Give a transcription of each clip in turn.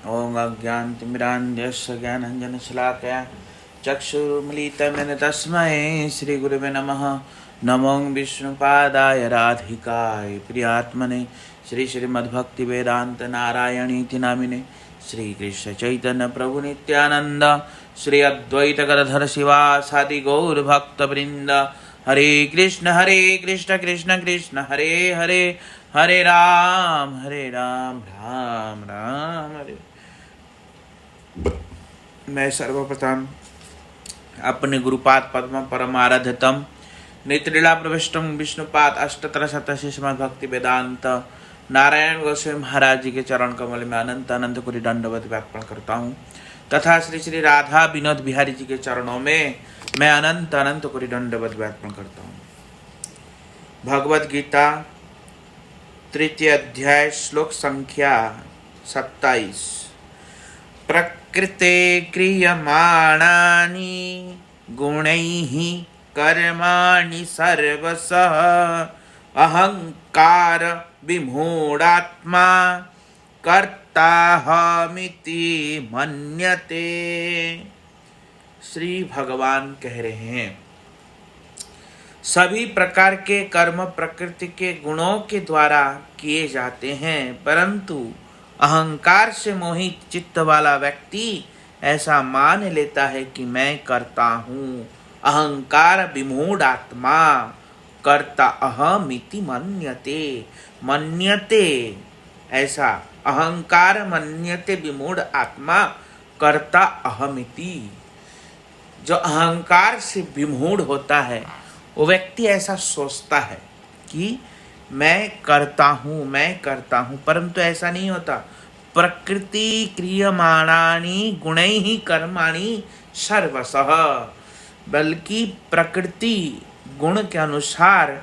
ॐ अज्ञानतिमिरान्धस्य ज्ञानाञ्जनशलाकया चक्षुरुन्मीलितं तस्मै श्रीगुरुवे नमः। नमो विष्णुपादाय राधिकाय प्रियात्मने श्रीमद्भक्तिवेदान्त नारायणीति नामिने श्रीकृष्ण चैतन्य प्रभु नित्यानंद श्री अद्वैत गदाधर शिवासादि गौर भक्तवृंद। हरे कृष्ण कृष्ण कृष्ण हरे हरे, हरे राम राम राम हरे। मैं सर्वप्रथम अपने गुरुपाद पद्म परमाराध्यतम नित्यलीला प्रविष्टम विष्णुपाद अष्टोत्तर शतशः श्रीमद् भक्ति वेदांत नारायण गोस्वामी महाराज जी के चरण कमल में अनंत अनंत कोटि दंडवत अर्पण करता हूँ, तथा श्री श्री राधा विनोद बिहारी जी के चरणों में मैं अनंत अनंत कोटि दंडवत अर्पण करता हूँ। भगवद गीता तृतीय अध्याय श्लोक संख्या 27। प्रकृते क्रियमाणानि गुणैः कर्माणि सर्वशः अहंकार विमूढात्मा कर्ताहमिति मन्यते। श्री भगवान कह रहे हैं, सभी प्रकार के कर्म प्रकृति के गुणों के द्वारा किए जाते हैं, परंतु अहंकार से मोहित चित्त वाला व्यक्ति ऐसा मान लेता है कि मैं करता हूँ। अहंकार विमूढ़ आत्मा कर्ता अहमिति मन्यते। मन्यते ऐसा अहंकार मन्यते विमूढ़ आत्मा कर्ता अहमिति। जो अहंकार से विमूढ़ होता है वो व्यक्ति ऐसा सोचता है कि मैं करता हूँ, परंतु ऐसा नहीं होता। प्रकृति क्रियमाणानि गुणैः कर्माणि सर्वशः, बल्कि प्रकृति गुण के अनुसार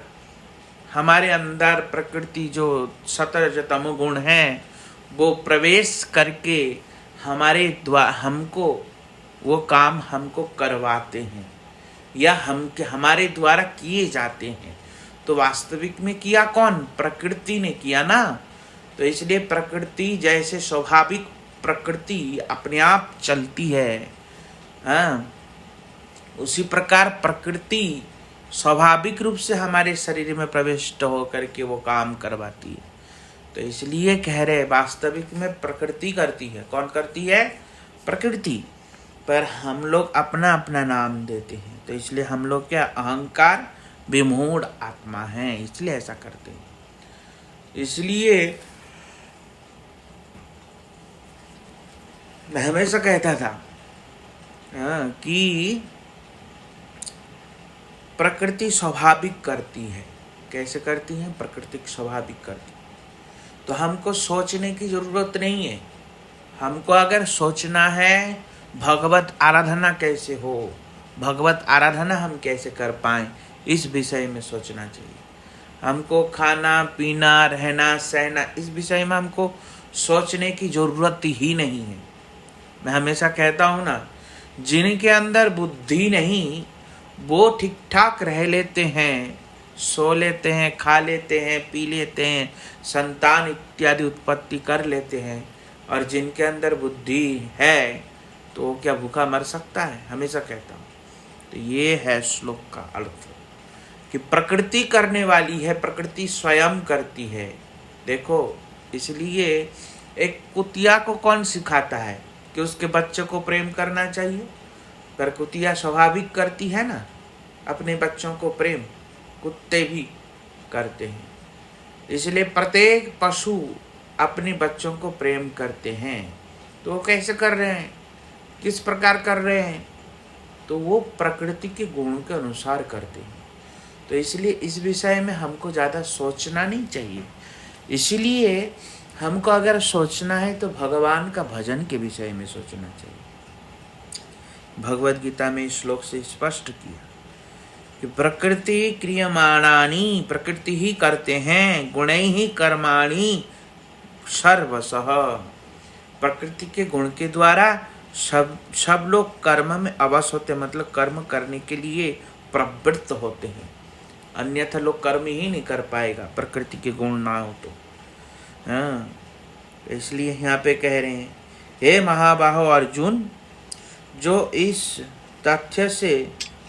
हमारे अंदर प्रकृति जो सतरज तमो गुण है वो प्रवेश करके हमारे हमको वो काम हमको करवाते हैं या हमारे द्वारा किए जाते हैं। तो वास्तविक में किया कौन? प्रकृति ने किया ना। तो इसलिए प्रकृति जैसे स्वाभाविक प्रकृति अपने आप चलती है, हाँ, उसी प्रकार प्रकृति स्वाभाविक रूप से हमारे शरीर में प्रविष्ट होकर के वो काम करवाती है। तो इसलिए कह रहे वास्तविक में प्रकृति करती है। कौन करती है? प्रकृति। पर हम लोग अपना अपना नाम देते हैं, तो इसलिए हम लोग क्या अहंकार विमूढ़ आत्मा है, इसलिए ऐसा करते हैं। इसलिए मैं हमेशा कहता था कि प्रकृति स्वाभाविक करती है। कैसे करती है? प्रकृति स्वाभाविक करती है। तो हमको सोचने की जरूरत नहीं है। हमको अगर सोचना है भगवत आराधना कैसे हो, भगवत आराधना हम कैसे कर पाएं, इस विषय में सोचना चाहिए। हमको खाना पीना रहना सहना इस विषय में हमको सोचने की जरूरत ही नहीं है। मैं हमेशा कहता हूँ ना, जिनके अंदर बुद्धि नहीं वो ठीक ठाक रह लेते हैं, सो लेते हैं, खा लेते हैं, पी लेते हैं, संतान इत्यादि उत्पत्ति कर लेते हैं। और जिनके अंदर बुद्धि है तो वो क्या भूखा मर सकता है? हमेशा कहता हूँ। तो ये है श्लोक का अर्थ कि प्रकृति करने वाली है, प्रकृति स्वयं करती है। देखो, इसलिए एक कुतिया को कौन सिखाता है कि उसके बच्चे को प्रेम करना चाहिए? पर कुतिया स्वाभाविक करती है ना अपने बच्चों को प्रेम, कुत्ते भी करते हैं। इसलिए प्रत्येक पशु अपने बच्चों को प्रेम करते हैं। तो वो कैसे कर रहे हैं, किस प्रकार कर रहे हैं? तो वो प्रकृति के गुण के अनुसार करते हैं। तो इसलिए इस विषय में हमको ज़्यादा सोचना नहीं चाहिए। इसलिए हमको अगर सोचना है तो भगवान का भजन के विषय में सोचना चाहिए। भगवद गीता में इस श्लोक से स्पष्ट किया कि प्रकृति क्रियमाणानि, प्रकृति ही करते हैं, गुणैः कर्माणि सर्वशः, प्रकृति के गुण के द्वारा सब लोग कर्म में अवश्य होते, मतलब कर्म करने के लिए प्रवृत्त होते हैं। अन्यथा लोग कर्म ही नहीं कर पाएगा प्रकृति के गुण ना हो तो। हाँ, इसलिए यहाँ पे कह रहे हैं हे महाबाहो अर्जुन, जो इस तथ्य से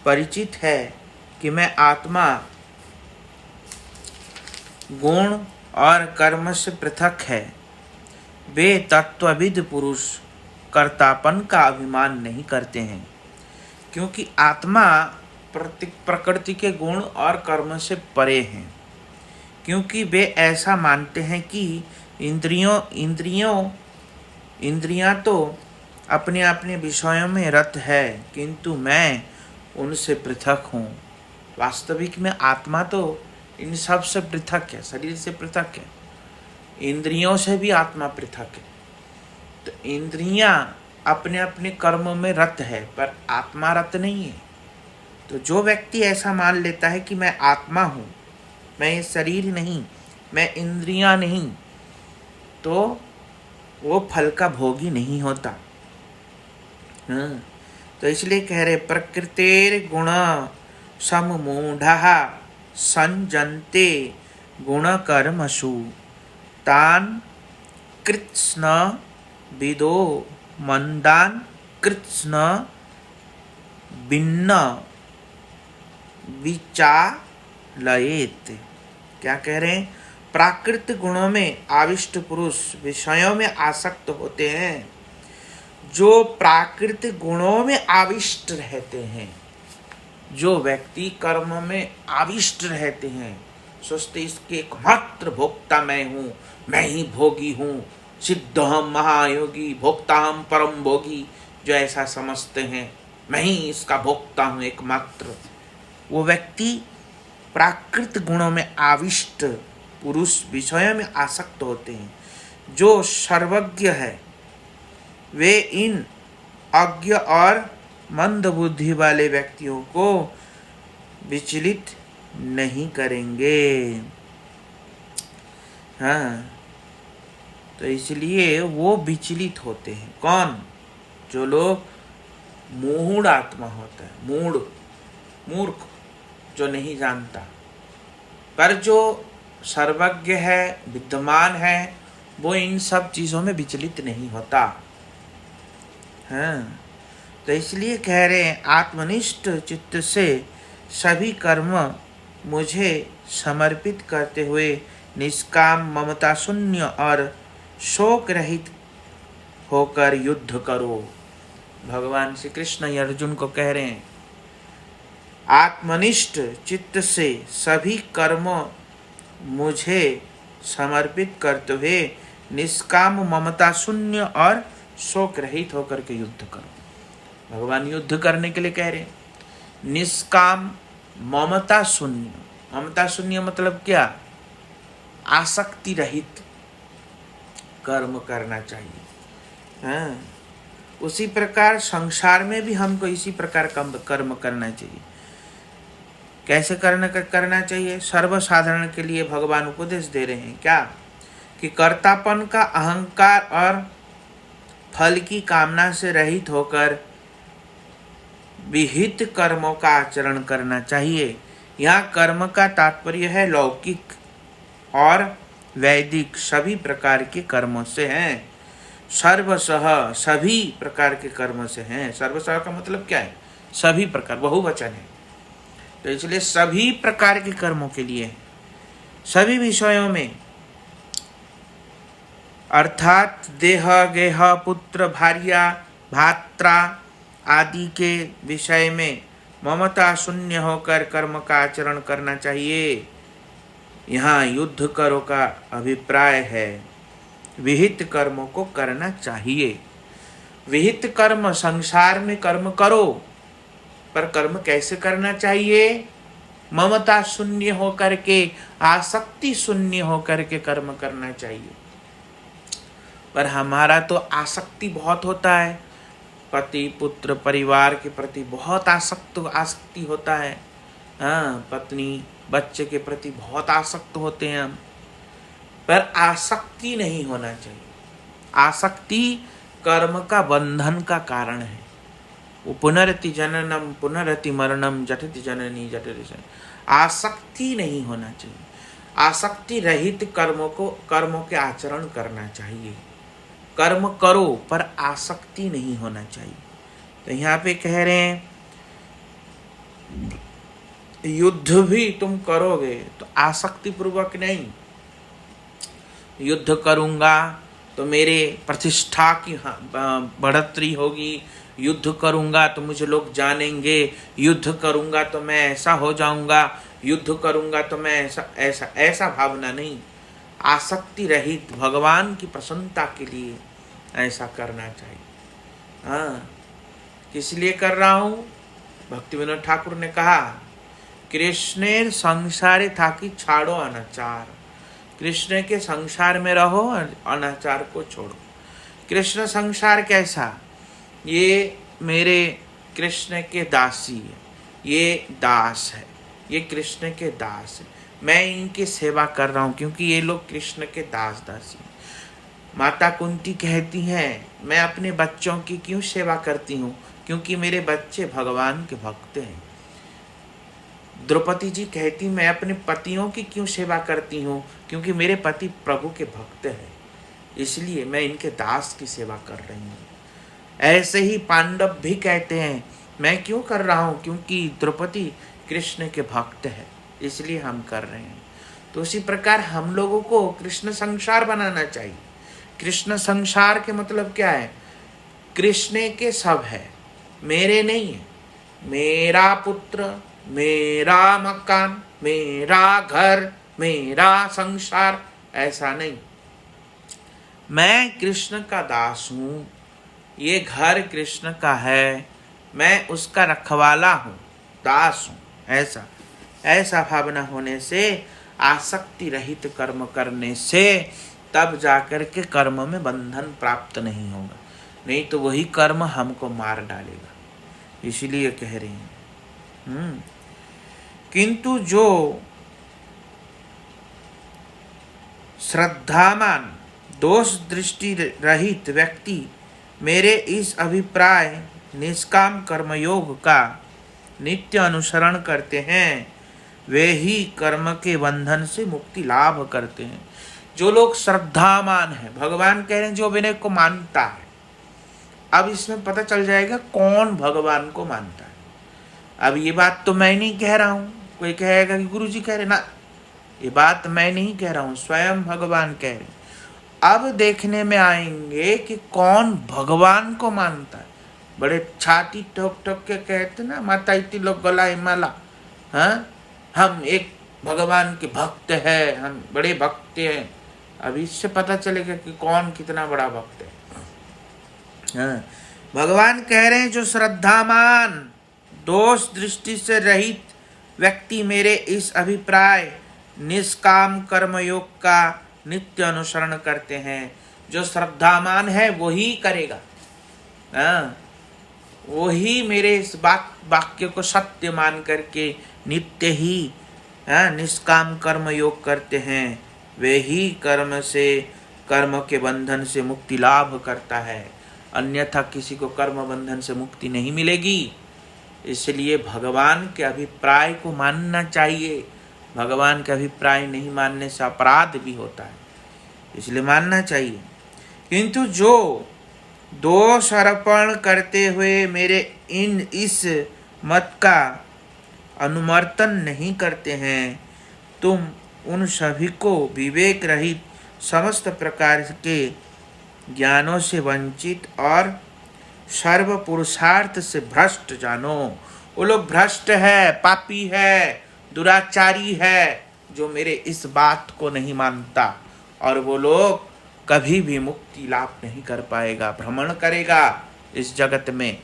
परिचित है कि मैं आत्मा गुण और कर्म से पृथक है, वे तत्वविद पुरुष कर्तापन का अभिमान नहीं करते हैं, क्योंकि आत्मा प्रकृति के गुण और कर्म से परे हैं। क्योंकि वे ऐसा मानते हैं कि इंद्रियां तो अपने अपने विषयों में रत है, किंतु मैं उनसे पृथक हूँ। वास्तविक में आत्मा तो इन सब से पृथक है, शरीर से पृथक है, इंद्रियों से भी आत्मा पृथक है। तो इंद्रियां अपने अपने कर्मों में रत है, पर आत्मा रत नहीं है। तो जो व्यक्ति ऐसा मान लेता है कि मैं आत्मा हूँ, मैं ये शरीर नहीं, मैं इंद्रियां नहीं, तो वो फल का भोगी नहीं होता। तो इसलिए कह रहे प्रकृतेर गुण सममूढ़ः संजन्ते गुण कर्मसु तान कृत्स्न विदो मंदान कृत्स्न भिन्न विचालयेत। क्या कह रहे हैं? प्राकृत गुणों में आविष्ट पुरुष विषयों में आसक्त होते हैं। जो प्राकृतिक गुणों में आविष्ट रहते हैं, जो व्यक्ति कर्म में आविष्ट रहते हैं, सोचते इसके एकमात्र भोक्ता मैं हूँ, मैं ही भोगी हूँ, सिद्धहम महायोगी भोक्ताहम परम भोगी, जो ऐसा समझते हैं मैं ही इसका भोक्ता हूँ एकमात्र, वो व्यक्ति प्राकृत गुणों में आविष्ट पुरुष विषयों में आसक्त होते हैं। जो सर्वज्ञ है वे इन अज्ञ और मंद बुद्धि वाले व्यक्तियों को विचलित नहीं करेंगे। हाँ, तो इसलिए वो विचलित होते हैं। कौन? जो लोग मूढ़ आत्मा होता है, मूर्ख, जो नहीं जानता। पर जो सर्वज्ञ है, विद्यमान है, वो इन सब चीजों में विचलित नहीं होता। हाँ, तो इसलिए कह रहे हैं आत्मनिष्ठ चित्त से सभी कर्म मुझे समर्पित करते हुए निष्काम, ममता शून्य और शोक रहित होकर युद्ध करो। भगवान श्री कृष्ण अर्जुन को कह रहे हैं आत्मनिष्ठ चित्त से सभी कर्म मुझे समर्पित करते हुए निष्काम, ममता शून्य और शोक रहित होकर के युद्ध करो। भगवान युद्ध करने के लिए कह रहे हैं निष्काम, ममता शून्य। ममता शून्य मतलब क्या? आसक्ति रहित कर्म करना चाहिए। हाँ, उसी प्रकार संसार में भी हमको इसी प्रकार कर्म करना चाहिए। कैसे करना चाहिए? सर्वसाधारण के लिए भगवान उपदेश दे रहे हैं क्या? कि कर्तापन का अहंकार और फल की कामना से रहित होकर विहित कर्मों का आचरण करना चाहिए। यहाँ कर्म का तात्पर्य है लौकिक और वैदिक सभी प्रकार के कर्मों से हैं। सर्वसह सभी प्रकार के कर्म से हैं। सर्वसह का मतलब क्या है? सभी प्रकार, बहुवचन है। तो इसलिए सभी प्रकार के कर्मों के लिए, सभी विषयों में, अर्थात देह, गेह, पुत्र, भार्या, भात्रा आदि के विषय में ममता शून्य होकर कर्म का आचरण करना चाहिए। यहाँ युद्ध करो का अभिप्राय है विहित कर्मों को करना चाहिए। विहित कर्म, संसार में कर्म करो, पर कर्म कैसे करना चाहिए? ममता शून्य होकर के, आसक्ति शून्य होकर के कर्म करना चाहिए। पर हमारा तो आसक्ति बहुत होता है, पति, पुत्र, परिवार के प्रति बहुत आसक्ति होता है। हाँ, पत्नी, बच्चे के प्रति बहुत आसक्त होते हैं हम, पर आसक्ति नहीं होना चाहिए। आसक्ति कर्म का बंधन का कारण है। वो पुनरति जननम पुनरति मरणम जठति जननी जठति। आसक्ति नहीं होना चाहिए। आसक्ति रहित कर्मों के आचरण करना चाहिए। कर्म करो पर आसक्ति नहीं होना चाहिए। तो यहाँ पे कह रहे हैं युद्ध भी तुम करोगे तो आसक्ति पूर्वक नहीं। युद्ध करूँगा तो मेरे प्रतिष्ठा की बढ़ोतरी होगी, युद्ध करूँगा तो मुझे लोग जानेंगे, युद्ध करूँगा तो मैं ऐसा हो जाऊँगा, युद्ध करूँगा तो मैं ऐसा भावना नहीं। आसक्ति रहित भगवान की प्रसन्नता के लिए ऐसा करना चाहिए। हाँ, किस लिए कर रहा हूँ? भक्ति विनोद ठाकुर ने कहा कृष्णेर संसारे था कि छाड़ो अनाचार। कृष्ण के संसार में रहो, अनाचार को छोड़ो। कृष्ण संसार कैसा? ये मेरे कृष्ण के दासी है, ये दास है, ये कृष्ण के दास है। मैं इनकी सेवा कर रहा हूँ क्योंकि ये लोग कृष्ण के दास दासी हैं। माता कुंती कहती हैं मैं अपने बच्चों की क्यों सेवा करती हूँ? क्योंकि मेरे बच्चे भगवान के भक्त हैं। द्रौपदी जी कहती मैं अपने पतियों की क्यों सेवा करती हूँ? क्योंकि मेरे पति प्रभु के भक्त हैं, इसलिए मैं इनके दास की सेवा कर रही हूँ। ऐसे ही पांडव भी कहते हैं मैं क्यों कर रहा हूँ? क्योंकि द्रौपदी कृष्ण के भक्त है, इसलिए हम कर रहे हैं। तो उसी प्रकार हम लोगों को कृष्ण संसार बनाना चाहिए। कृष्ण संसार के मतलब क्या है? कृष्ण के सब है, मेरे नहीं है। मेरा पुत्र, मेरा मकान, मेरा घर, मेरा संसार, ऐसा नहीं। मैं कृष्ण का दास हूँ, ये घर कृष्ण का है, मैं उसका रखवाला हूँ, दास हूँ। ऐसा भावना होने से, आसक्ति रहित कर्म करने से तब जाकर के कर्म में बंधन प्राप्त नहीं होगा, नहीं तो वही कर्म हमको मार डालेगा। इसीलिए कह रही हैं किंतु जो श्रद्धावान दोष दृष्टि रहित व्यक्ति मेरे इस अभिप्राय निष्काम कर्मयोग का नित्य अनुसरण करते हैं, वे ही कर्म के बंधन से मुक्ति लाभ करते हैं। जो लोग श्रद्धावान है, भगवान कह रहे हैं जो विनय को मानता है। अब इसमें पता चल जाएगा कौन भगवान को मानता है। अब ये बात तो मैं नहीं कह रहा हूँ, कोई कहेगा कि गुरु जी कह रहे ना, ये बात मैं नहीं कह रहा हूँ, स्वयं भगवान कह रहे। अब देखने में आएंगे कि कौन भगवान को मानता है। बड़े छाती ठोक ठोक के कहते ना, माता इतनी लोग गलाए माला, हाँ हम एक भगवान के भक्त है, हम बड़े भक्त हैं। अब इससे पता चलेगा कि कौन कितना बड़ा भक्त है। हाँ, भगवान कह रहे हैं जो श्रद्धावान दोष दृष्टि से रहित व्यक्ति मेरे इस अभिप्राय निष्काम कर्मयोग का नित्य अनुसरण करते हैं। जो श्रद्धावान है वही करेगा, वही मेरे इस वाक्य को सत्य मान करके नित्य ही निष्काम कर्म योग करते हैं। वे ही कर्म के बंधन से मुक्ति लाभ करता है, अन्यथा किसी को कर्म बंधन से मुक्ति नहीं मिलेगी। इसलिए भगवान के अभिप्राय को मानना चाहिए। भगवान के अभिप्राय नहीं मानने से अपराध भी होता है, इसलिए मानना चाहिए। किंतु जो दोष अर्पण करते हुए मेरे इस मत का अनुमर्तन नहीं करते हैं, तुम उन सभी को विवेक रहित समस्त प्रकार के ज्ञानों से वंचित और सर्व पुरुषार्थ से भ्रष्ट जानो। वो लोग भ्रष्ट है, पापी है, दुराचारी है, जो मेरे इस बात को नहीं मानता, और वो लोग कभी भी मुक्ति लाभ नहीं कर पाएगा, भ्रमण करेगा इस जगत में,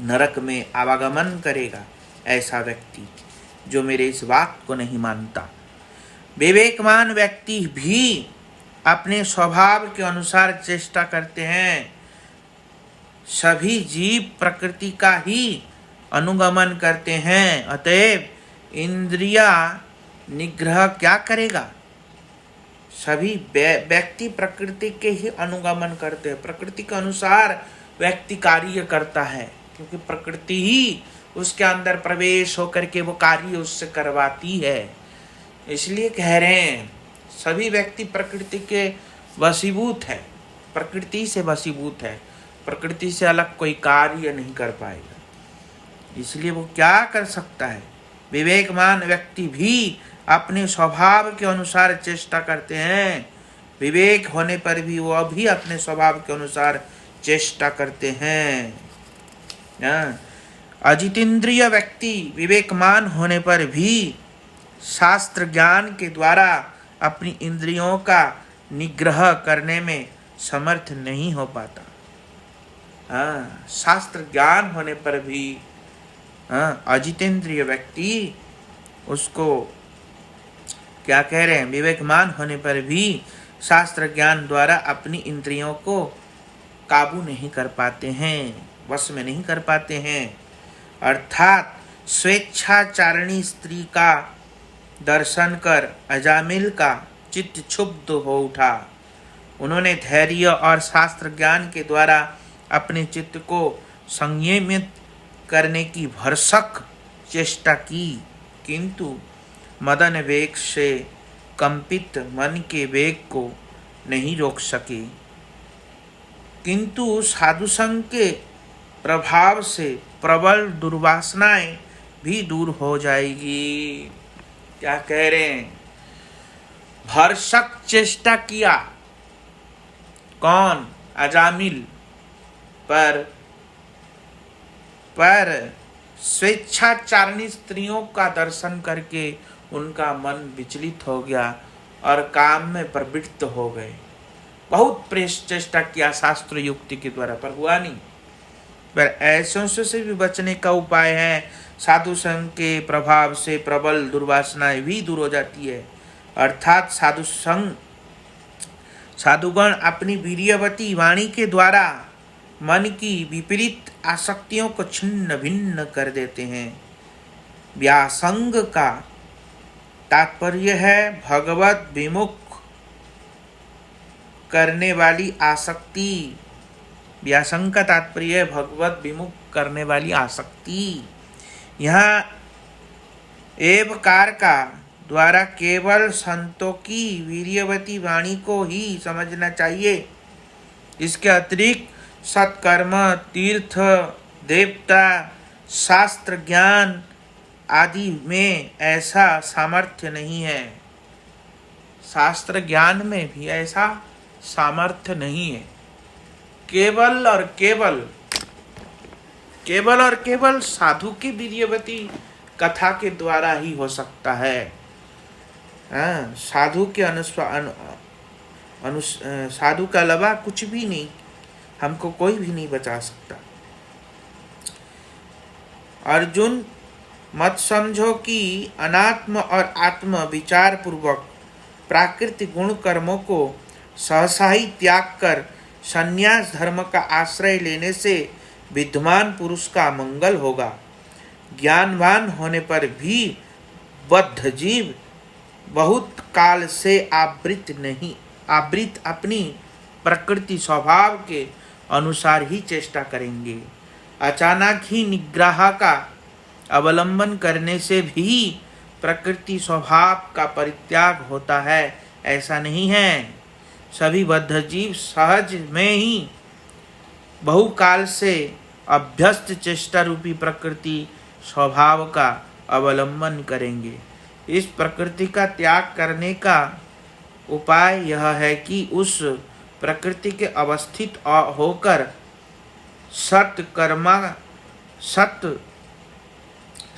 नरक में आवागमन करेगा। ऐसा व्यक्ति जो मेरे इस बात को नहीं मानता। विवेकवान व्यक्ति भी अपने स्वभाव के अनुसार चेष्टा करते हैं। सभी जीव प्रकृति का ही अनुगमन करते हैं, अतएव इंद्रिया निग्रह क्या करेगा? सभी व्यक्ति प्रकृति के ही अनुगमन करते हैं, प्रकृति के अनुसार व्यक्ति कार्य करता है, क्योंकि प्रकृति ही उसके अंदर प्रवेश होकर के वो कार्य उससे करवाती है। इसलिए कह रहे हैं सभी व्यक्ति प्रकृति के वशीभूत है, प्रकृति से वशीभूत है, प्रकृति से अलग कोई कार्य नहीं कर पाएगा। इसलिए वो क्या कर सकता है? विवेकमान व्यक्ति भी अपने स्वभाव के अनुसार चेष्टा करते हैं। विवेक होने पर भी वो भी अपने स्वभाव के अनुसार चेष्टा करते हैं। अजितेंद्रिय व्यक्ति विवेकमान होने पर भी शास्त्र ज्ञान के द्वारा अपनी इंद्रियों का निग्रह करने में समर्थ नहीं हो पाता। शास्त्र ज्ञान होने पर भी अजितेंद्रिय व्यक्ति उसको क्या कह रहे हैं? विवेकमान होने पर भी शास्त्र ज्ञान द्वारा अपनी इंद्रियों को काबू नहीं कर पाते हैं, वश में नहीं कर पाते हैं। अर्थात स्वेच्छाचारिणी स्त्री का दर्शन कर अजामिल का चित्त क्षुब्ध हो उठा। उन्होंने धैर्य और शास्त्र ज्ञान के द्वारा अपने चित्त को संयमित करने की भरसक चेष्टा की, किंतु मदन वेग से कंपित मन के वेग को नहीं रोक सके। किंतु साधु संग के प्रभाव से प्रबल दुर्वासनाएं भी दूर हो जाएगी। क्या कह रहे हैं? भरसक चेष्टा किया कौन? अजामिल। पर स्वेच्छाचारिणी स्त्रियों का दर्शन करके उनका मन विचलित हो गया और काम में प्रवृत्त हो गए। बहुत चेष्टा किया शास्त्र युक्ति के द्वारा, पर हुआ नहीं। पर ऐसों से भी बचने का उपाय है। साधु संग के प्रभाव से प्रबल दुर्वासनाएं भी दूर हो जाती है। अर्थात साधुगण अपनी वीर्यवती वाणी के द्वारा मन की विपरीत आसक्तियों को छिन्न भिन्न कर देते हैं। व्यासंग का तात्पर्य है भगवत विमुख करने वाली आसक्ति। व्यासंग का तात्पर्य है भगवत विमुख करने वाली आसक्ति। यहाँ एवकार का द्वारा केवल संतों की वीर्यवती वाणी को ही समझना चाहिए। इसके अतिरिक्त सत्कर्म, तीर्थ, देवता, शास्त्र ज्ञान आदि में ऐसा सामर्थ्य नहीं है। शास्त्र ज्ञान में भी ऐसा सामर्थ्य नहीं है। केवल और केवल साधु की वीर्यवती कथा के द्वारा ही हो सकता है। साधु के साधु का अलावा कुछ भी नहीं, हमको कोई भी नहीं बचा सकता। अर्जुन, मत समझो कि अनात्म और आत्म विचार पूर्वक प्राकृतिक गुण कर्मों को सहसा ही त्याग कर संन्यास धर्म का आश्रय लेने से विद्वान पुरुष का मंगल होगा। ज्ञानवान होने पर भी बद्ध जीव बहुत काल से आवृत अपनी प्रकृति स्वभाव के अनुसार ही चेष्टा करेंगे। अचानक ही निग्रह का अवलंबन करने से भी प्रकृति स्वभाव का परित्याग होता है, ऐसा नहीं है। सभी बद्ध जीव सहज में ही बहुकाल से अभ्यस्त चेष्टा रूपी प्रकृति स्वभाव का अवलंबन करेंगे। इस प्रकृति का त्याग करने का उपाय यह है कि उस प्रकृति के अवस्थित होकर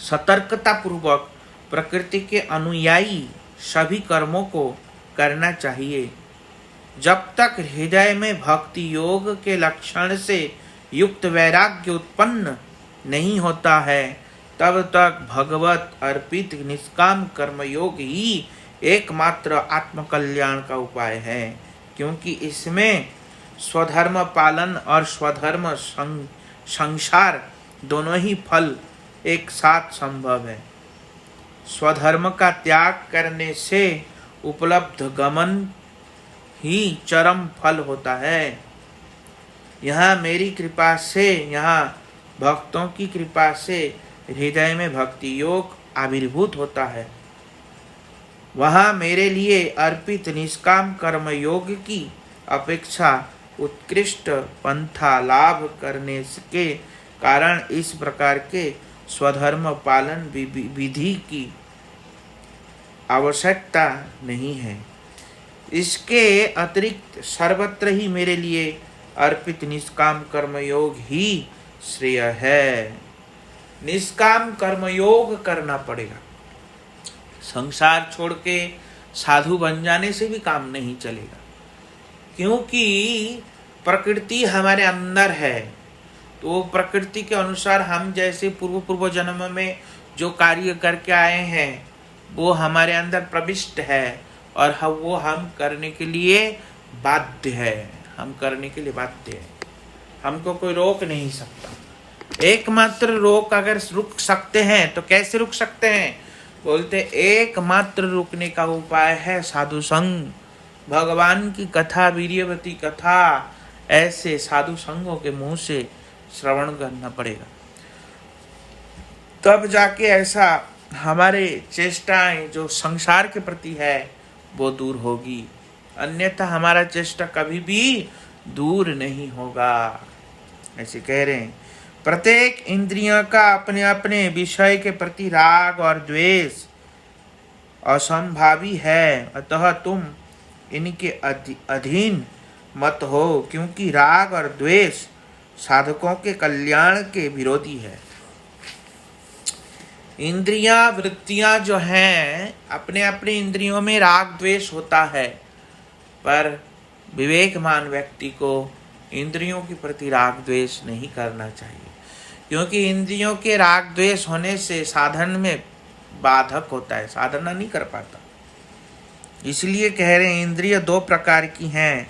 सतर्कता पूर्वक प्रकृति के अनुयायी सभी कर्मों को करना चाहिए। जब तक हृदय में भक्ति योग के लक्षण से युक्त वैराग्य उत्पन्न नहीं होता है, तब तक भगवत अर्पित निष्काम कर्म योग ही एकमात्र आत्मकल्याण का उपाय है, क्योंकि इसमें स्वधर्म पालन और स्वधर्म संसार दोनों ही फल एक साथ संभव है। स्वधर्म का त्याग करने से उपलब्ध गमन ही चरम फल होता है। यहाँ मेरी कृपा से, यहाँ भक्तों की कृपा से हृदय में भक्ति योग आविर्भूत होता है। वहाँ मेरे लिए अर्पित निष्काम कर्म योग की अपेक्षा उत्कृष्ट पंथा लाभ करने के कारण इस प्रकार के स्वधर्म पालन विधि की आवश्यकता नहीं है। इसके अतिरिक्त सर्वत्र ही मेरे लिए अर्पित निष्काम कर्मयोग ही श्रेय है। निष्काम कर्मयोग करना पड़ेगा। संसार छोड़ के साधु बन जाने से भी काम नहीं चलेगा, क्योंकि प्रकृति हमारे अंदर है। तो प्रकृति के अनुसार हम जैसे पूर्व जन्म में जो कार्य करके आए हैं वो हमारे अंदर प्रविष्ट है और वो हम करने के लिए बाध्य है। हम करने के लिए बाध्य है, हमको कोई रोक नहीं सकता। एकमात्र रोक अगर रुक सकते हैं तो कैसे रुक सकते हैं? बोलते एकमात्र रुकने का उपाय है साधु संग, भगवान की कथा, वीर्यवती कथा, ऐसे साधु संगों के मुंह से श्रवण करना पड़ेगा। तब जाके ऐसा हमारे चेष्टाएं जो संसार के प्रति है वो दूर होगी, अन्यथा हमारा चेष्टा कभी भी दूर नहीं होगा। ऐसे कह रहे हैं, प्रत्येक इंद्रियों का अपने अपने विषय के प्रति राग और द्वेष असंभावी है, अतः तुम इनके अधीन मत हो, क्योंकि राग और द्वेष साधकों के कल्याण के विरोधी है। इंद्रियां, वृत्तियां जो हैं, अपने अपने इंद्रियों में राग द्वेष होता है, पर विवेकमान व्यक्ति को इंद्रियों के प्रति राग द्वेष नहीं करना चाहिए, क्योंकि इंद्रियों के राग द्वेष होने से साधन में बाधक होता है, साधना नहीं कर पाता। इसलिए कह रहे हैं इंद्रिय दो प्रकार की हैं,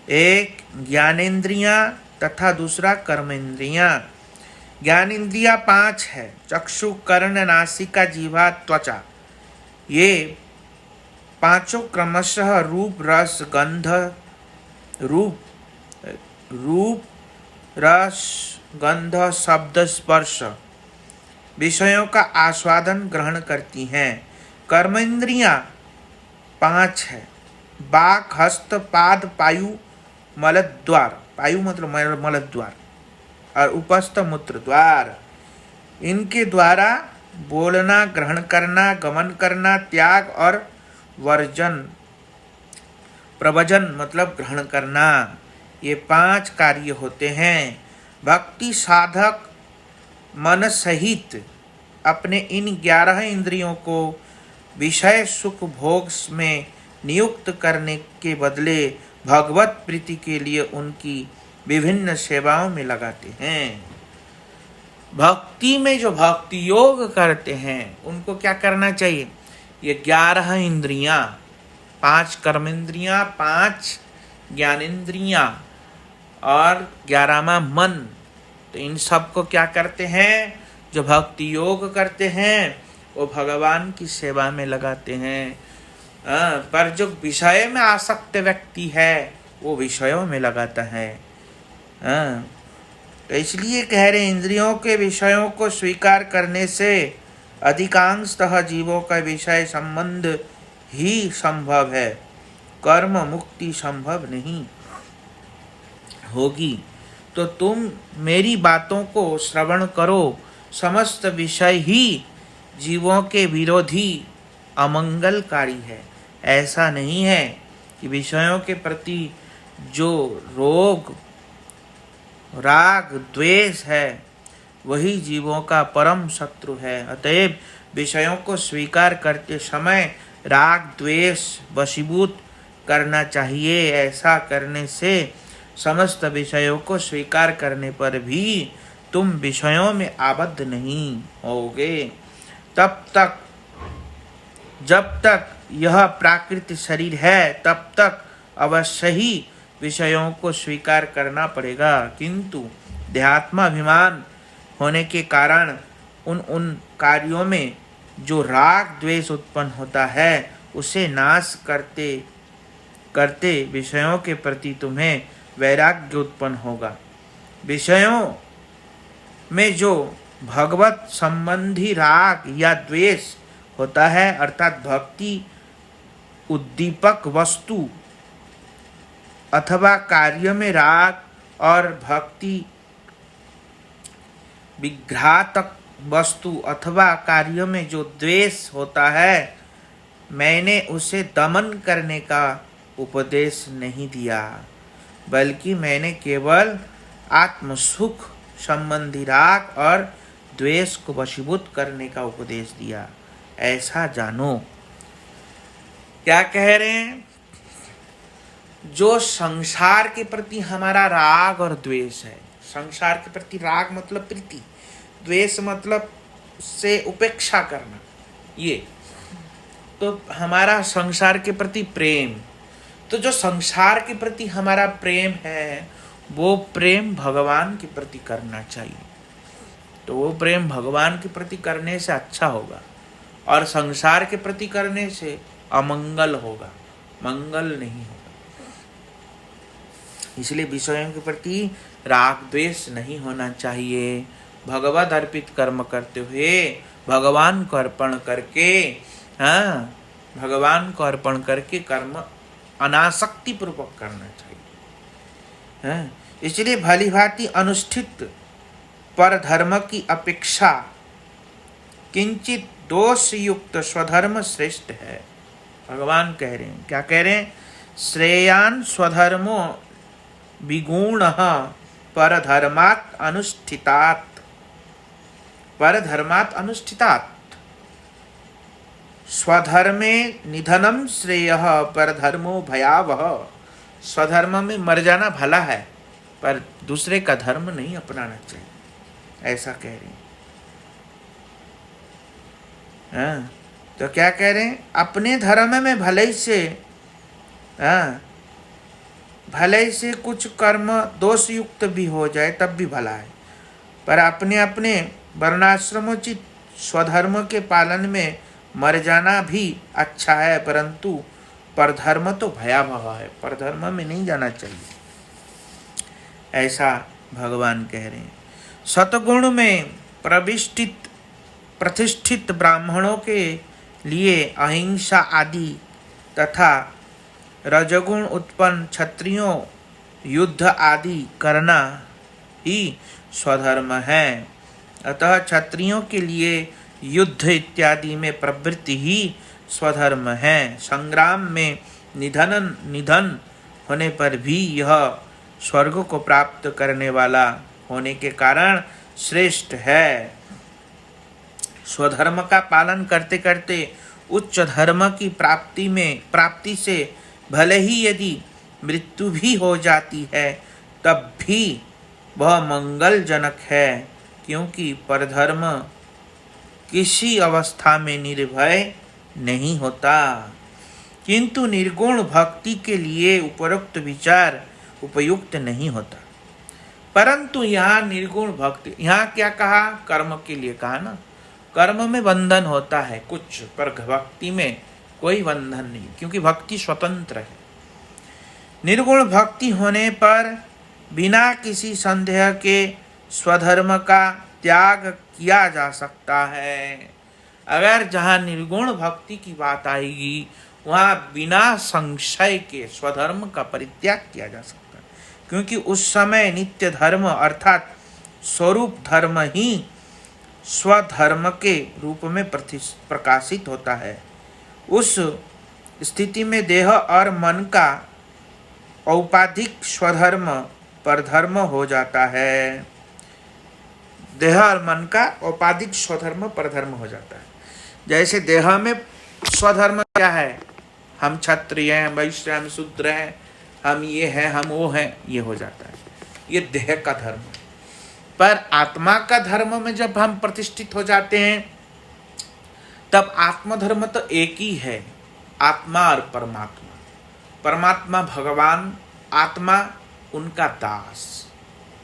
एक ज्ञानेंद्रियां तथा दूसरा कर्मेंद्रियां। ज्ञानेंद्रियां 5 है, चक्षु, कर्ण, नासिका, जीवा, त्वचा। ये पांचों क्रमशः रूप, रस, गंध, रूप, रस, गंध, शब्द, स्पर्श विषयों का आस्वादन ग्रहण करती हैं। कर्मेंद्रियां 5 है, बाक, हस्त, पाद, पायु, मलद्वार, पायु मतलब मलद्वार, और उपस्थ मूत्र द्वार। इनके द्वारा बोलना, ग्रहण करना, गमन करना, त्याग और वर्जन, प्रवजन मतलब ग्रहण करना, ये 5 कार्य होते हैं। भक्ति साधक मन सहित अपने इन 11 इंद्रियों को विषय सुख भोग में नियुक्त करने के बदले भगवत प्रीति के लिए उनकी विभिन्न सेवाओं में लगाते हैं। भक्ति में जो भक्ति योग करते हैं उनको क्या करना चाहिए? ये 11 इंद्रियां, 5 कर्मेंद्रियां, 5 ज्ञानेंद्रियां और 11वां मन, तो इन सब को क्या करते हैं? जो भक्ति योग करते हैं वो भगवान की सेवा में लगाते हैं। पर जो विषय में आसक्त व्यक्ति है वो विषयों में लगाता है। तो इसलिए कह रहे इंद्रियों के विषयों को स्वीकार करने से अधिकांशतः जीवों का विषय संबंध ही संभव है, कर्म मुक्ति संभव नहीं होगी। तो तुम मेरी बातों को श्रवण करो, समस्त विषय ही जीवों के विरोधी अमंगलकारी है। ऐसा नहीं है कि विषयों के प्रति जो रोग, राग, द्वेष है वही जीवों का परम शत्रु है। अतएव विषयों को स्वीकार करते समय राग द्वेष वशीभूत करना चाहिए। ऐसा करने से समस्त विषयों को स्वीकार करने पर भी तुम विषयों में आबद्ध नहीं होगे। तब तक जब तक यह प्राकृतिक शरीर है तब तक अवश्य ही विषयों को स्वीकार करना पड़ेगा, किंतु देहात्माभिमान होने के कारण उन कार्यों में जो राग द्वेष उत्पन्न होता है उसे नाश करते करते विषयों के प्रति तुम्हें वैराग्य उत्पन्न होगा। विषयों में जो भगवत संबंधी राग या द्वेष होता है, अर्थात भक्ति उद्दीपक वस्तु अथवा कार्य में राग और भक्ति विघातक वस्तु अथवा कार्य में जो द्वेष होता है, मैंने उसे दमन करने का उपदेश नहीं दिया, बल्कि मैंने केवल आत्म सुख संबंधी राग और द्वेष को वशीभूत करने का उपदेश दिया, ऐसा जानो। क्या कह रहे हैं? जो संसार के प्रति हमारा राग और द्वेष है, संसार के प्रति राग मतलब प्रीति, द्वेष मतलब से उपेक्षा करना, ये तो हमारा संसार के प्रति प्रेम। तो जो संसार के प्रति हमारा प्रेम है, वो प्रेम भगवान के प्रति करना चाहिए। तो वो प्रेम भगवान के प्रति करने से अच्छा होगा, और संसार के प्रति करने से अमंगल होगा, मंगल नहीं होगा। इसलिए विषयों के प्रति राग द्वेष नहीं होना चाहिए। भगवद अर्पित कर्म करते हुए भगवान को अर्पण करके, भगवान को अर्पण करके कर्म अनासक्ति पूर्वक करना चाहिए। इसलिए भली भांति अनुष्ठित पर धर्म की अपेक्षा किंचित दोष युक्त स्वधर्म श्रेष्ठ है। भगवान कह रहे हैं, क्या कह रहे हैं? श्रेयान स्वधर्मो विगुणः परधर्मात् अनुष्ठितात्, परधर्मात् अनुष्ठितात्। स्वधर्मे निधनम श्रेयः परधर्मो भयावह। स्वधर्म में मर जाना भला है, पर दूसरे का धर्म नहीं अपनाना चाहिए, ऐसा कह रहे हैं। तो क्या कह रहे हैं? अपने धर्म में भले से कुछ कर्म दोष युक्त भी हो जाए तब भी भला है, पर अपने अपने वर्णाश्रमोचित स्वधर्म के पालन में मर जाना भी अच्छा है, परंतु परधर्म तो भयावह है, परधर्म में नहीं जाना चाहिए, ऐसा भगवान कह रहे हैं। सतगुण में प्रतिष्ठित ब्राह्मणों के लिए अहिंसा आदि तथा रजगुण उत्पन्न क्षत्रियों युद्ध आदि करना ही स्वधर्म है। अतः क्षत्रियों के लिए युद्ध इत्यादि में प्रवृत्ति ही स्वधर्म है। संग्राम में निधन होने पर भी यह स्वर्ग को प्राप्त करने वाला होने के कारण श्रेष्ठ है। स्वधर्म का पालन करते करते उच्च धर्म की प्राप्ति से भले ही यदि मृत्यु भी हो जाती है, तब भी वह मंगलजनक है, क्योंकि परधर्म किसी अवस्था में निर्भय नहीं होता। किंतु निर्गुण भक्ति के लिए उपरोक्त विचार उपयुक्त नहीं होता। परंतु यहाँ निर्गुण भक्ति, यहाँ क्या कहा? कर्म के लिए कहा ना। कर्म में बंधन होता है कुछ, पर भक्ति में कोई बंधन नहीं, क्योंकि भक्ति स्वतंत्र है। निर्गुण भक्ति होने पर बिना किसी संदेह के स्वधर्म का त्याग किया जा सकता है। अगर जहाँ निर्गुण भक्ति की बात आएगी, वहाँ बिना संशय के स्वधर्म का परित्याग किया जा सकता है, क्योंकि उस समय नित्य धर्म अर्थात स्वरूप धर्म ही स्वधर्म के रूप में प्रकाशित होता है। उस स्थिति में देह और मन का औपाधिक स्वधर्म परधर्म हो जाता है। देह और मन का औपाधिक स्वधर्म परधर्म हो जाता है। जैसे देह में स्वधर्म क्या है? हम क्षत्रिय हैं, वैश्य, हम शूद्र हैं, हम ये हैं, हम वो हैं, ये हो जाता है, ये देह का धर्म। पर आत्मा का धर्म में जब हम प्रतिष्ठित हो जाते हैं, तब आत्मधर्म तो एक ही है, आत्मा और परमात्मा। परमात्मा भगवान, आत्मा उनका दास,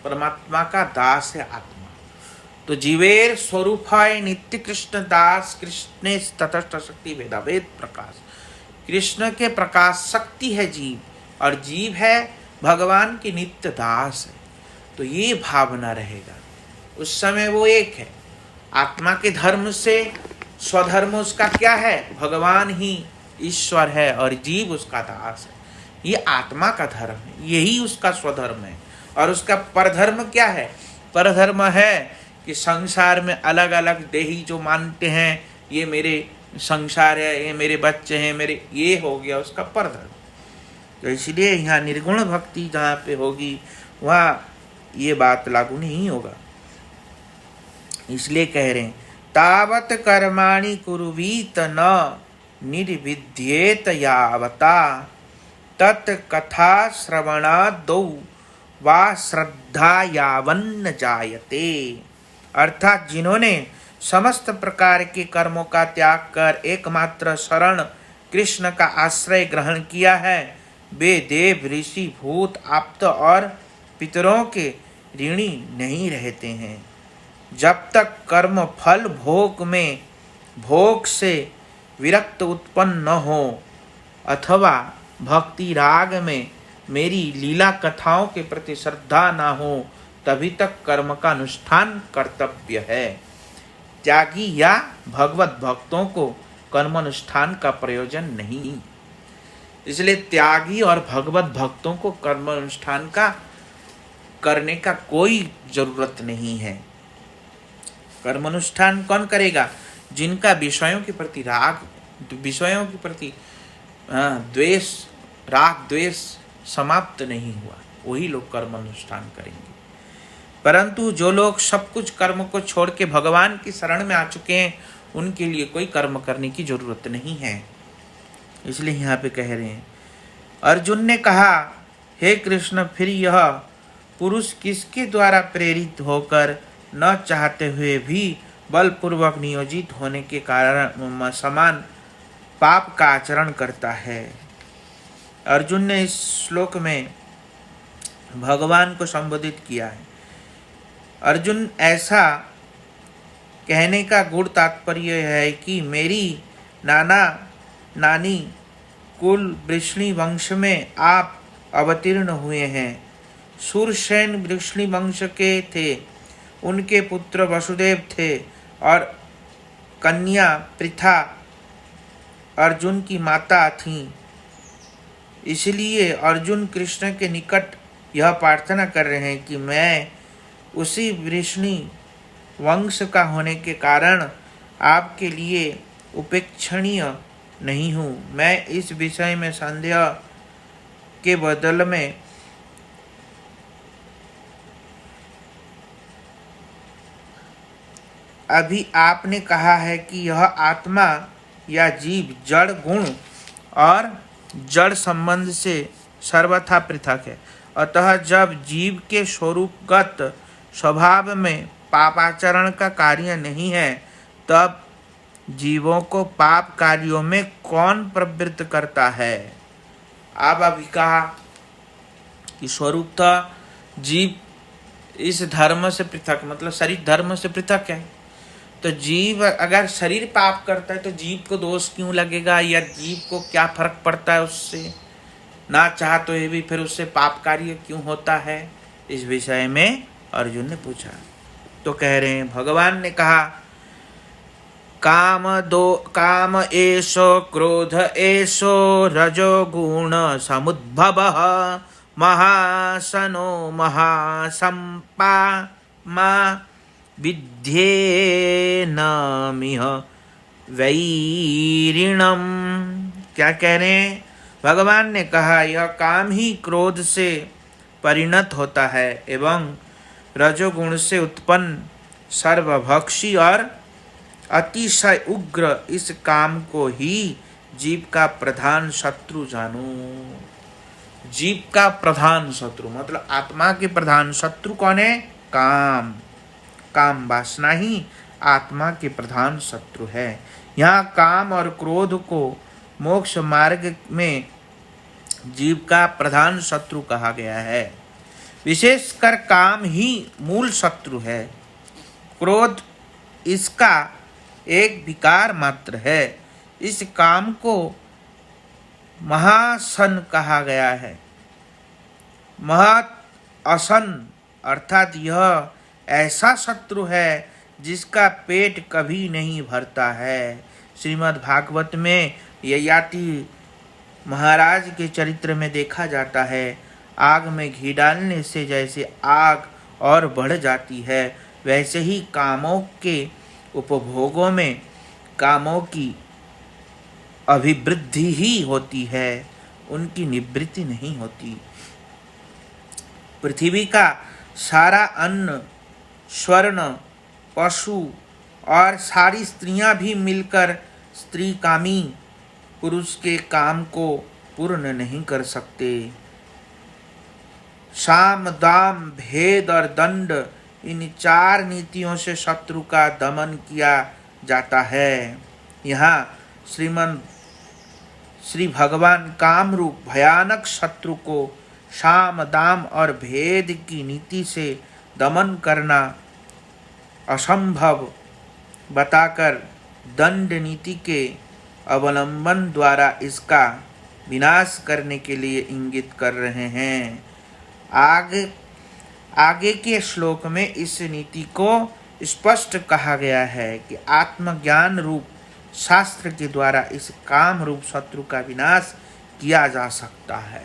परमात्मा का दास है आत्मा। तो जीवेर स्वरूपाय नित्य कृष्ण दास, कृष्णे तटस्थ शक्ति भेदाभेद प्रकाश। कृष्ण के प्रकाश शक्ति है जीव, और जीव है भगवान की नित्य दास है। तो ये भावना रहेगा, उस समय वो एक है। आत्मा के धर्म से स्वधर्म उसका क्या है? भगवान ही ईश्वर है और जीव उसका दास है। ये आत्मा का धर्म है, यही उसका स्वधर्म है। और उसका परधर्म क्या है? परधर्म है कि संसार में अलग अलग देही जो मानते हैं ये मेरे संसार है, ये मेरे बच्चे हैं, मेरे, ये हो गया उसका परधर्म। तो इसलिए यहाँ निर्गुण भक्ति जहाँ पे होगी वहाँ ये बात लागू नहीं होगा। इसलिए कह रहे हैं तावत कर्माणि कुर्वीत न निर्विद्येत यावता तत्कथा श्रवणादौ वा श्रद्धा यावन्न जायते। अर्थात जिन्होंने समस्त प्रकार के कर्मों का त्याग कर एकमात्र शरण कृष्ण का आश्रय ग्रहण किया है, वे देव, ऋषि, भूत, आप्त और पितरों के ऋणी नहीं रहते हैं। जब तक कर्म फल भोग से विरक्त उत्पन्न न हो अथवा भक्ति राग में मेरी लीला कथाओं के प्रति श्रद्धा न हो, तभी तक कर्म का अनुष्ठान कर्तव्य है। त्यागी या भगवत भक्तों को कर्मानुष्ठान का प्रयोजन नहीं। इसलिए त्यागी और भगवत भक्तों को कर्मानुष्ठान का करने का कोई जरूरत नहीं है। कर्मानुष्ठान कौन करेगा? जिनका विषयों के प्रति राग, विषयों के प्रति द्वेष, राग द्वेष समाप्त नहीं हुआ, वही लोग कर्मानुष्ठान करेंगे। परंतु जो लोग सब कुछ कर्म को छोड़ के भगवान की शरण में आ चुके हैं, उनके लिए कोई कर्म करने की जरूरत नहीं है। इसलिए यहाँ पे कह रहे हैं, अर्जुन ने कहा, हे कृष्ण, फिर यह पुरुष किसके द्वारा प्रेरित होकर न चाहते हुए भी बलपूर्वक नियोजित होने के कारण समान पाप का आचरण करता है? अर्जुन ने इस श्लोक में भगवान को संबोधित किया है। अर्जुन ऐसा कहने का गूढ़ तात्पर्य है कि मेरी नाना नानी कुल वृष्णि वंश में आप अवतीर्ण हुए हैं। सूरसेन वृष्णि वंश के थे, उनके पुत्र वसुदेव थे और कन्या पृथा अर्जुन की माता थीं। इसलिए अर्जुन कृष्ण के निकट यह प्रार्थना कर रहे हैं कि मैं उसी वृष्णि वंश का होने के कारण आपके लिए उपेक्षणीय नहीं हूँ। मैं इस विषय में संदेह के बदल में अभी आपने कहा है कि यह आत्मा या जीव जड़ गुण और जड़ संबंध से सर्वथा पृथक है। अतः जब जीव के स्वरूपगत स्वभाव में पापाचरण का कार्य नहीं है, तब जीवों को पाप कार्यों में कौन प्रवृत्त करता है? अब अभी कहा कि स्वरूपतः जीव इस धर्म से पृथक, मतलब शरीर धर्म से पृथक है। तो जीव अगर शरीर पाप करता है तो जीव को दोष क्यों लगेगा, या जीव को क्या फर्क पड़ता है उससे? ना चाह तो ये भी फिर उससे पाप कार्य क्यों होता है? इस विषय में अर्जुन ने पूछा। तो कह रहे हैं, भगवान ने कहा, काम एषो क्रोध एषो रजोगुण समुद्भवः महासनो महासंपा मा विद्येनमिह वैरिणम। क्या कह रहे हैं? भगवान ने कहा, यह काम ही क्रोध से परिणत होता है एवं रजोगुण से उत्पन्न सर्वभक्षी और अतिशय उग्र इस काम को ही जीव का प्रधान शत्रु जानो। जीव का प्रधान शत्रु मतलब आत्मा के प्रधान शत्रु कौन है? काम। काम वासना ही आत्मा के प्रधान शत्रु है। यहाँ काम और क्रोध को मोक्ष मार्ग में जीव का प्रधान शत्रु कहा गया है। विशेषकर काम ही मूल शत्रु है, क्रोध इसका एक विकार मात्र है। इस काम को महासन कहा गया है। महत असन अर्थात यह ऐसा शत्रु है जिसका पेट कभी नहीं भरता है। श्रीमद् भागवत में ययाति महाराज के चरित्र में देखा जाता है। आग में घी डालने से जैसे आग और बढ़ जाती है, वैसे ही कामों के उपभोगों में कामों की अभिवृद्धि ही होती है, उनकी निवृत्ति नहीं होती। पृथ्वी का सारा अन्न, स्वर्ण, पशु और सारी स्त्रियां भी मिलकर स्त्री कामी पुरुष के काम को पूर्ण नहीं कर सकते। साम, दाम, भेद और दंड, इन 4 नीतियों से शत्रु का दमन किया जाता है। यहाँ श्री भगवान काम रूप भयानक शत्रु को साम, दाम और भेद की नीति से दमन करना असंभव बताकर दंड नीति के अवलंबन द्वारा इसका विनाश करने के लिए इंगित कर रहे हैं। आगे के श्लोक में इस नीति को स्पष्ट कहा गया है कि आत्मज्ञान रूप शास्त्र के द्वारा इस काम रूप शत्रु का विनाश किया जा सकता है।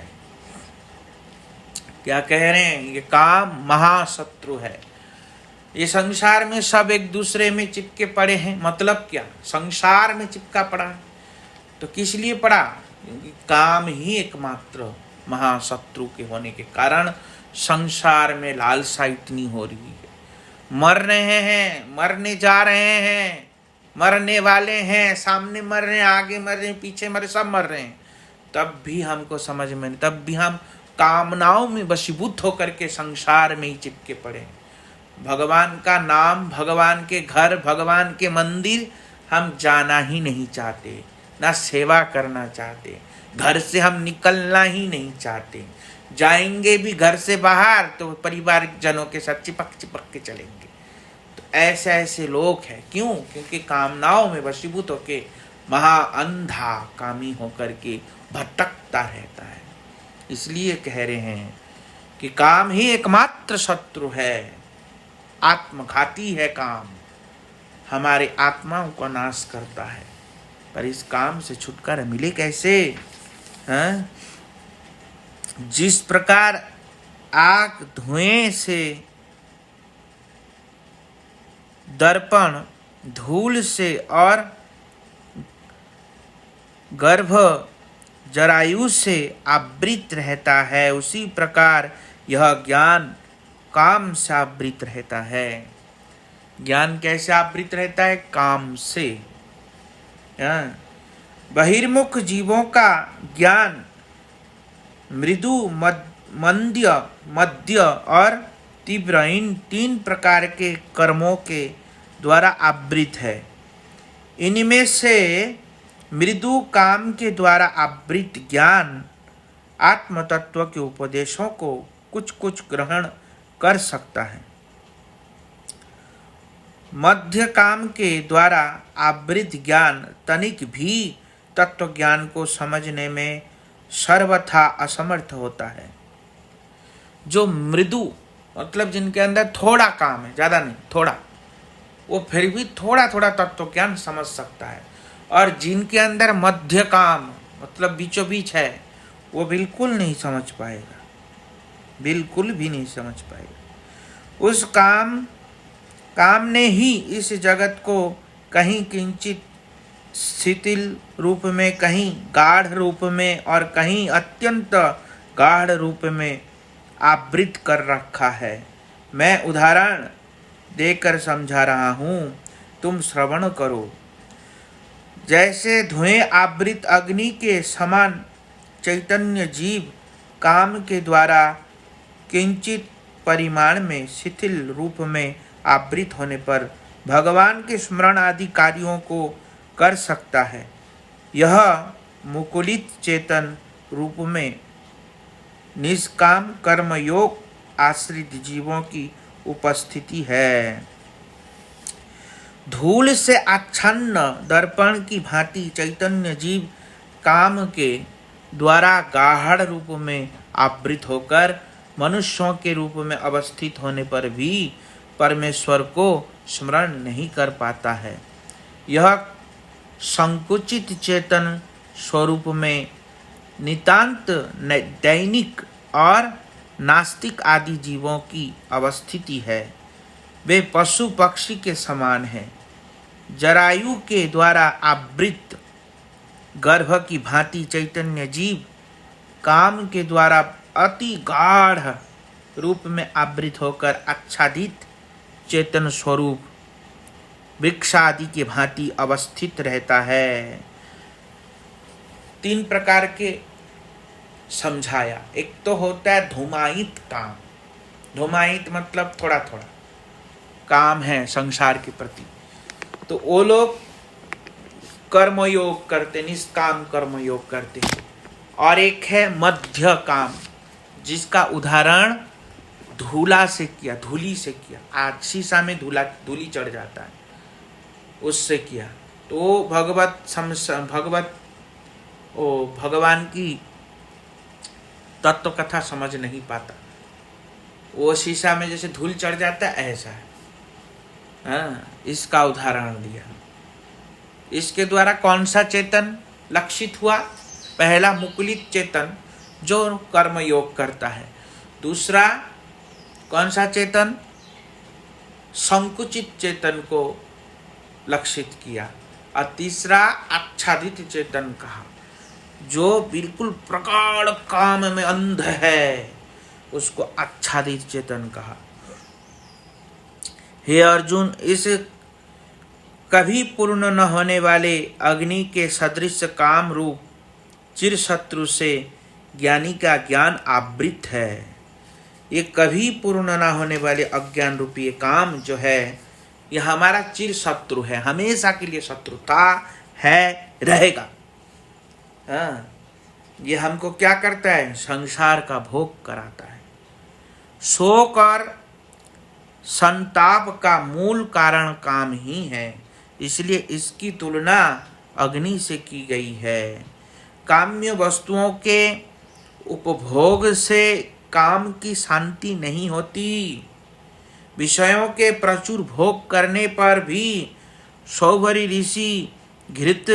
क्या कह रहे हैं? ये काम महाशत्रु है। ये संसार में सब एक दूसरे में चिपके पड़े हैं। मतलब क्या? संसार में चिपका पड़ा है तो किस लिए पड़ा? क्योंकि काम ही एकमात्र महाशत्रु के होने के कारण संसार में लालसा इतनी हो रही है। मर रहे हैं, मरने जा रहे हैं, मरने वाले हैं, सामने मर रहे हैं, आगे मर रहे हैं, पीछे मर रहे, सब मर रहे हैं, तब भी हमको समझ में नहीं, तब भी हम कामनाओं में वशीभूत होकर के संसार में ही चिपके पड़े हैं। भगवान का नाम, भगवान के घर, भगवान के मंदिर हम जाना ही नहीं चाहते, ना सेवा करना चाहते, घर से हम निकलना ही नहीं चाहते। जाएंगे भी घर से बाहर तो परिवार जनों के साथ चिपक चिपक के चलेंगे। तो ऐसे ऐसे लोग हैं। क्यों? क्योंकि कामनाओं में वशीभूत होके महाअंधा कामी होकर के भटकता रहता है। इसलिए कह रहे हैं कि काम ही एकमात्र शत्रु है, आत्मघाती है काम, हमारे आत्माओं का नाश करता है। पर इस काम से छुटकारा मिले कैसे? जिस प्रकार आग धुएं से, दर्पण धूल से और गर्भ जरायु से आवृत रहता है, उसी प्रकार यह ज्ञान काम से आवृत रहता है। ज्ञान कैसे आवृत रहता है? काम से। बहिर्मुख जीवों का ज्ञान मृदु, मंद्य, मध्य और तीव्र, इन 3 प्रकार के कर्मों के द्वारा आवृत है। इनमें से मृदु काम के द्वारा आवृत ज्ञान आत्म तत्व के उपदेशों को कुछ कुछ ग्रहण कर सकता है। मध्य काम के द्वारा आवृत ज्ञान तनिक भी तत्व ज्ञान को समझने में सर्वथा असमर्थ होता है। जो मृदु मतलब जिनके अंदर थोड़ा काम है, ज्यादा नहीं, थोड़ा, वो फिर भी थोड़ा थोड़ा तत्व ज्ञान समझ सकता है। और जिनके अंदर मध्य काम मतलब बीचों बीच है, वो बिल्कुल नहीं समझ पाएगा, बिल्कुल भी नहीं समझ पाएगा। उस काम ने ही इस जगत को कहीं किंचित शिथिल रूप में, कहीं गाढ़ रूप में और कहीं अत्यंत गाढ़ रूप में आवृत कर रखा है। मैं उदाहरण देकर समझा रहा हूँ, तुम श्रवण करो। जैसे धुएं आवृत अग्नि के समान चैतन्य जीव काम के द्वारा किंचित परिमाण में शिथिल रूप में आवृत होने पर भगवान के स्मरण आदि कार्यों को कर सकता है, यह मुकुलित चेतन रूप में निष्काम कर्म योग आश्रित जीवों की उपस्थिति है। धूल से आच्छन्न दर्पण की भांति चैतन्य जीव काम के द्वारा गाढ़ रूप में आवृत होकर मनुष्यों के रूप में अवस्थित होने पर भी परमेश्वर को स्मरण नहीं कर पाता है। यह संकुचित चेतन स्वरूप में नितांत दैनिक और नास्तिक आदि जीवों की अवस्थिति है। वे पशु पक्षी के समान हैं। जरायु के द्वारा आवृत गर्भ की भांति चैतन्य जीव काम के द्वारा अति गाढ़ रूप में आवृत होकर आच्छादित चेतन स्वरूप वृक्ष आदि के भांति अवस्थित रहता है। 3 प्रकार के समझाया। एक तो होता है धूमायित काम। धूमायित मतलब थोड़ा थोड़ा काम है संसार के प्रति, तो वो लोग कर्मयोग करते, निष्काम कर्मयोग करते हैं। और एक है मध्य काम, जिसका उदाहरण धूला से किया, धूली से किया। आज शीशा में धूली चढ़ जाता है, उससे किया तो भगवान की तत्व कथा समझ नहीं पाता। वो शीशा में जैसे धूल चढ़ जाता है, ऐसा है। इसका उदाहरण दिया। इसके द्वारा कौन सा चेतन लक्षित हुआ? पहला मुकुलित चेतन जो कर्म योग करता है। दूसरा कौन सा चेतन? संकुचित चेतन को लक्षित किया। और तीसरा आच्छादित चेतन कहा, जो बिल्कुल प्रगाढ़ काम में अंध है, उसको आच्छादित चेतन कहा। हे अर्जुन, इस कभी पूर्ण न होने वाले अग्नि के सदृश काम रूप चिर शत्रु से ज्ञानी का ज्ञान आवृत है। ये कभी पूर्ण न होने वाले अज्ञान रूपी ये काम जो है, ये हमारा चिर शत्रु है, हमेशा के लिए शत्रु था, है, रहेगा। ये हमको क्या करता है? संसार का भोग कराता है। शोक और संताप का मूल कारण काम ही है, इसलिए इसकी तुलना अग्नि से की गई है। काम्य वस्तुओं के उपभोग से काम की शांति नहीं होती। विषयों के प्रचुर भोग करने पर भी सौभरी ऋषि घृत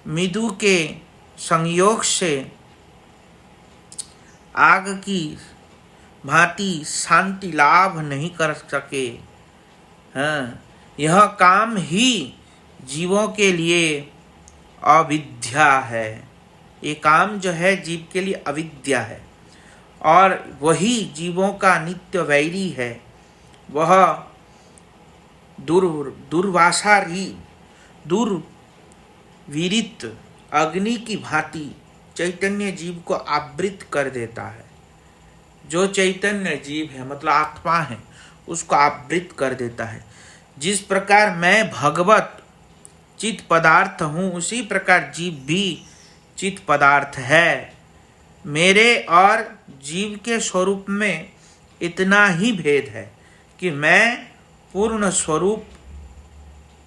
मिदु के संयोग से आग की भांति शांति लाभ नहीं कर सके। यह काम ही जीवों के लिए अविद्या है। ये काम जो है जीव के लिए अविद्या है, और वही जीवों का नित्य वैरी है। वह दुर्वीरित अग्नि की भांति चैतन्य जीव को आवृत कर देता है। जो चैतन्य जीव है, मतलब आत्मा है, उसको आवृत कर देता है। जिस प्रकार मैं भगवत चित पदार्थ हूँ, उसी प्रकार जीव भी चित पदार्थ है। मेरे और जीव के स्वरूप में इतना ही भेद है कि मैं पूर्ण स्वरूप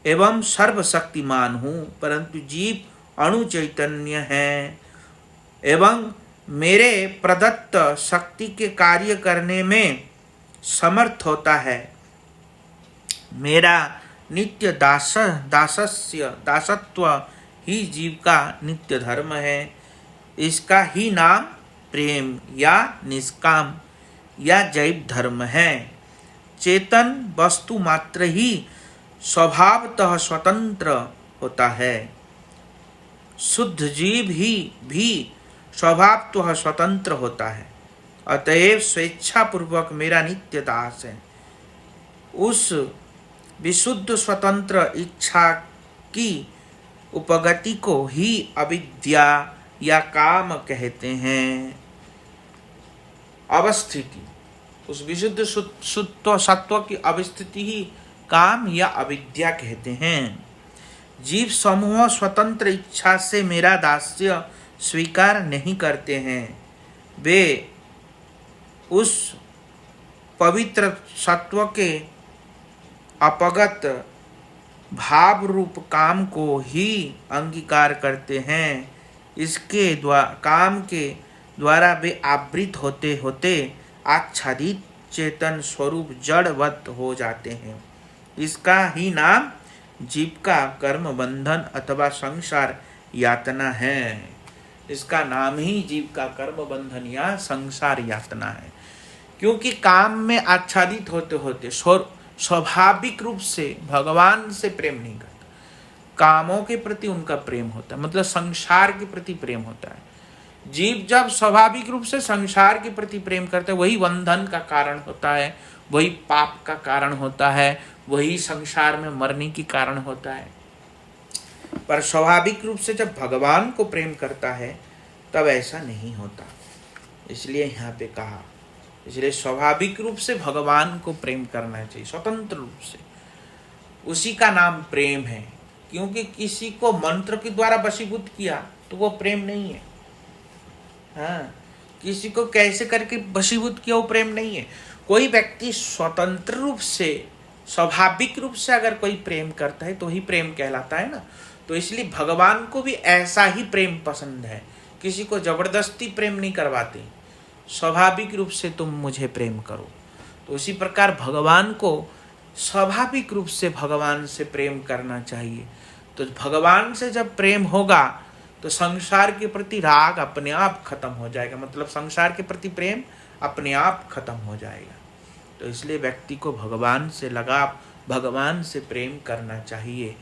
एवं सर्वशक्तिमान हूँ, परंतु जीव अणु चैतन्य है एवं मेरे प्रदत्त शक्ति के कार्य करने में समर्थ होता है। मेरा नित्य दासत्व ही जीव का नित्य धर्म है। इसका ही नाम प्रेम या निष्काम या जैव धर्म है। चेतन वस्तु मात्र ही स्वभावतः स्वतंत्र होता है। शुद्ध जीव ही भी स्वभावतः स्वतंत्र होता है। अतएव स्वेच्छापूर्वक मेरा नित्य दास है। उस विशुद्ध स्वतंत्र इच्छा की उपगति को ही अविद्या या काम कहते हैं। अवस्थिति, उस विशुद्ध शुद्ध सत्व की अवस्थिति ही काम या अविद्या कहते हैं। जीव समूह स्वतंत्र इच्छा से मेरा दास्य स्वीकार नहीं करते हैं। वे उस पवित्र सत्व के अपगत भाव रूप काम को ही अंगीकार करते हैं। इसके काम के द्वारा वे आवृत होते होते आच्छादित चेतन स्वरूप जड़वत हो जाते हैं। इसका ही नाम जीव का कर्म बंधन अथवा संसार यातना है। इसका नाम ही जीव का कर्म बंधन या संसार यातना है। क्योंकि काम में आच्छादित होते होते स्वाभाविक रूप से भगवान से प्रेम नहीं करता, कामों के प्रति उनका प्रेम होता है, मतलब संसार के प्रति प्रेम होता है। जीव जब स्वाभाविक रूप से संसार के प्रति प्रेम करता है, वही बंधन का कारण होता है, वही पाप का कारण होता है, वही संसार में मरने की कारण होता है। पर स्वाभाविक रूप से जब भगवान को प्रेम करता है तब ऐसा नहीं होता, इसलिए यहाँ पे कहा। इसलिए स्वाभाविक रूप से भगवान को प्रेम करना चाहिए, स्वतंत्र रूप से। उसी का नाम प्रेम है। क्योंकि किसी को मंत्र के द्वारा वशीभूत किया तो वो प्रेम नहीं है। हाँ, किसी को कैसे करके वशीभूत किया वो प्रेम नहीं है। कोई व्यक्ति स्वतंत्र रूप से, स्वाभाविक रूप से अगर कोई प्रेम करता है तो ही प्रेम कहलाता है ना। तो इसलिए भगवान को भी ऐसा ही प्रेम पसंद है, किसी को जबरदस्ती प्रेम नहीं करवाते, स्वाभाविक रूप से तुम मुझे प्रेम करो। तो उसी प्रकार भगवान को स्वाभाविक रूप से भगवान से प्रेम करना चाहिए। तो भगवान से जब प्रेम होगा तो संसार के प्रति राग अपने आप खत्म हो जाएगा, मतलब संसार के प्रति प्रेम अपने आप खत्म हो जाएगा। तो इसलिए व्यक्ति को भगवान से लगाव, भगवान से प्रेम करना चाहिए।